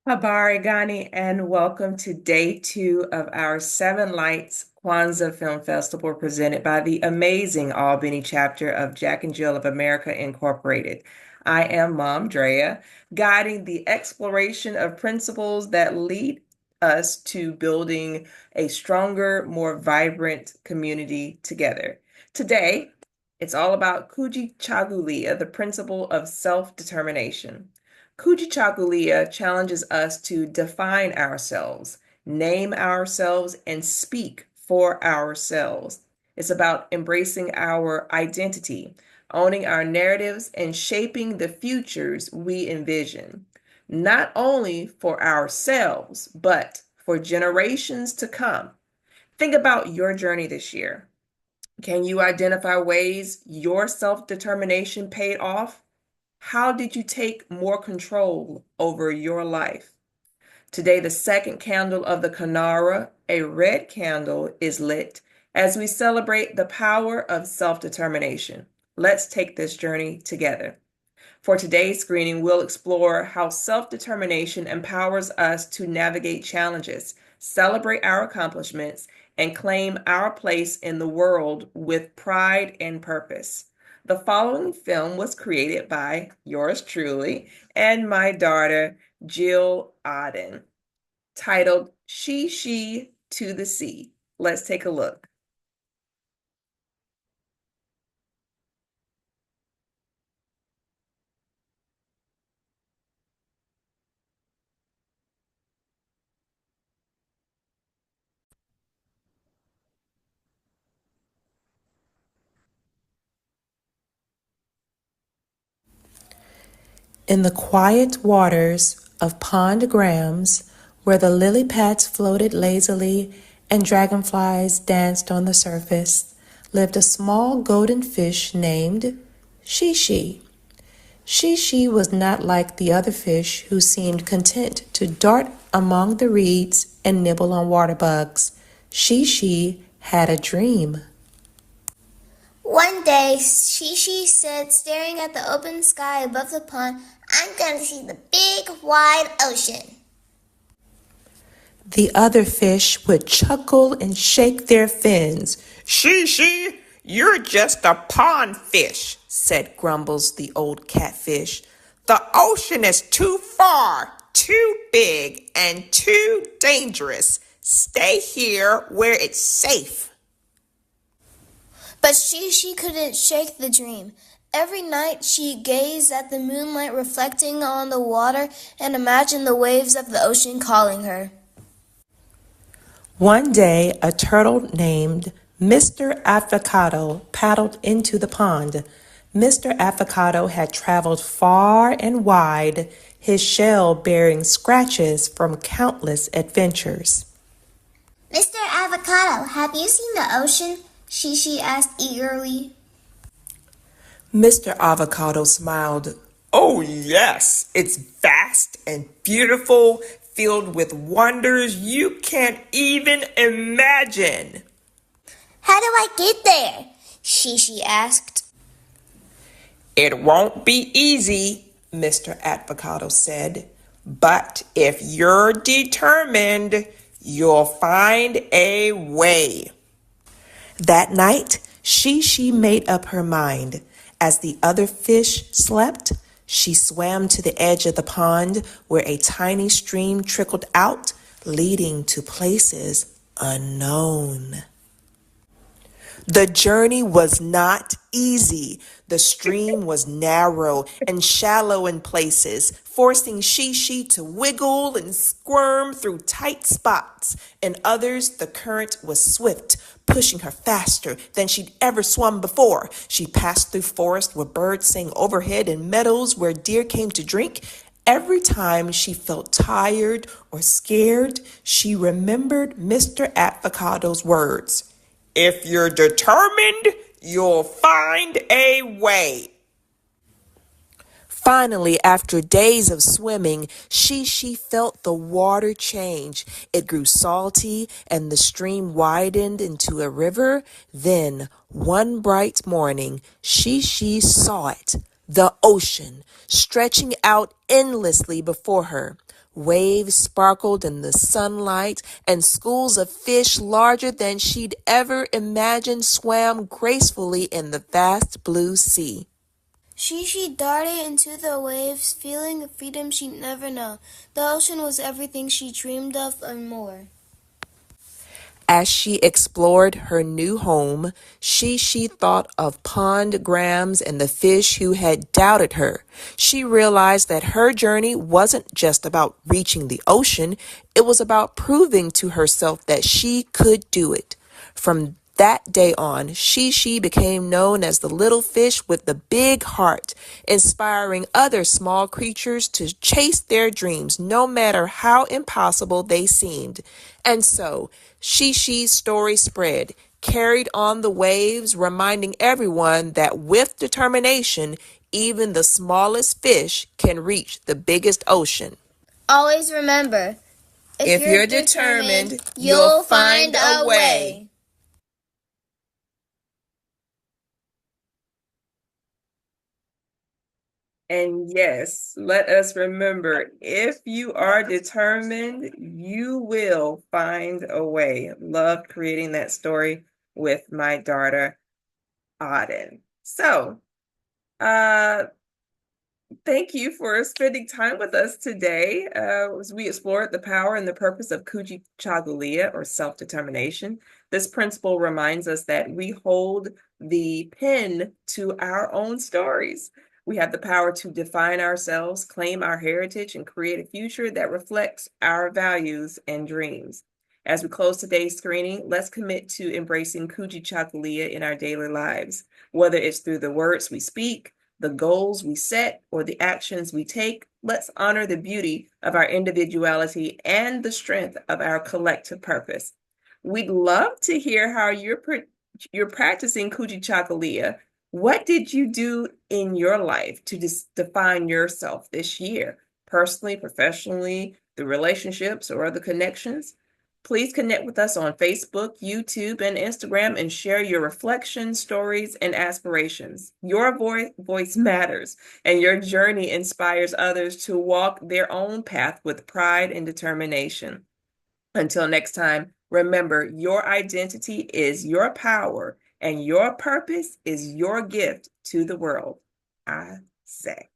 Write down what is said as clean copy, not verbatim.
Habari Gani, and welcome to day two of our Seven Lights Kwanzaa Film Festival presented by the amazing Albany chapter of Jack and Jill of America Incorporated. I am Mom Drea, guiding the exploration of principles that lead us to building a stronger, more vibrant community together. Today, it's all about Kujichagulia, the principle of self-determination. Kujichagulia challenges us to define ourselves, name ourselves, and speak for ourselves. It's about embracing our identity, owning our narratives, and shaping the futures we envision, not only for ourselves, but for generations to come. Think about your journey this year. Can you identify ways your self-determination paid off? How did you take more control over your life? Today, the second candle of the Kanara, a red candle, is lit as we celebrate the power of self-determination. Let's take this journey together. For today's screening, we'll explore how self-determination empowers us to navigate challenges, celebrate our accomplishments, and claim our place in the world with pride and purpose. The following film was created by yours truly and my daughter, Jill Adynn, titled Shi Shi to the Sea. Let's take a look. In the quiet waters of Pond Grams, where the lily pads floated lazily and dragonflies danced on the surface, lived a small golden fish named Shi Shi. Shi Shi was not like the other fish who seemed content to dart among the reeds and nibble on water bugs. Shi Shi had a dream. One day, Shi Shi said, staring at the open sky above the pond, "I'm going to see the big, wide ocean." The other fish would chuckle and shake their fins. Shi Shi, you're just a pond fish, said Grumbles the old catfish. The ocean is too far, too big, and too dangerous. Stay here where it's safe. But Shi Shi couldn't shake the dream. Every night she gazed at the moonlight reflecting on the water and imagined the waves of the ocean calling her. One day, a turtle named Mr. Avocado paddled into the pond. Mr. Avocado had traveled far and wide, his shell bearing scratches from countless adventures. "Mr. Avocado, have you seen the ocean?" Shi Shi asked eagerly. Mr. Avocado smiled. Oh, yes, it's vast and beautiful, filled with wonders you can't even imagine. "How do I get there?" Shi Shi asked. It won't be easy, Mr. Avocado said, but if you're determined, you'll find a way. That night, Shi Shi made up her mind. As the other fish slept, she swam to the edge of the pond where a tiny stream trickled out, leading to places unknown. The journey was not easy. The stream was narrow and shallow in places, forcing Shi Shi to wiggle and squirm through tight spots. In others, the current was swift, pushing her faster than she'd ever swum before. She passed through forests where birds sang overhead and meadows where deer came to drink. Every time she felt tired or scared, she remembered Mr. Avocado's words. If you're determined, you'll find a way. Finally, after days of swimming, Shi Shi felt the water change. It grew salty and the stream widened into a river. Then, one bright morning, Shi Shi saw it, the ocean, stretching out endlessly before her. Waves sparkled in the sunlight, and schools of fish larger than she'd ever imagined swam gracefully in the vast blue sea. Shi Shi darted into the waves, feeling a freedom she'd never known. The ocean was everything she dreamed of and more. As she explored her new home, she thought of pond grams and the fish who had doubted her. She realized that her journey wasn't just about reaching the ocean, it was about proving to herself that she could do it. From that day on, Shi Shi became known as the little fish with the big heart, inspiring other small creatures to chase their dreams no matter how impossible they seemed. And so, Shi Shi's story spread, carried on the waves, reminding everyone that with determination, even the smallest fish can reach the biggest ocean. Always remember, If you're determined, you'll find a way. And yes, let us remember, if you are determined, you will find a way. Love creating that story with my daughter, Adynn. So, thank you for spending time with us today as we explored the power and the purpose of Kujichagulia, or self-determination. This principle reminds us that we hold the pen to our own stories. We have the power to define ourselves, claim our heritage, and create a future that reflects our values and dreams. As we close today's screening, let's commit to embracing Kujichagulia in our daily lives, whether it's through the words we speak, the goals we set, or the actions we take. Let's honor the beauty of our individuality and the strength of our collective purpose. We'd love to hear how you're practicing Kujichagulia. What did you do in your life to define yourself this year, personally, professionally, the relationships or the connections? Please connect with us on Facebook, YouTube, and Instagram and share your reflections, stories, and aspirations. Your voice matters, and your journey inspires others to walk their own path with pride and determination. Until next time, remember, your identity is your power, and your purpose is your gift to the world. I say.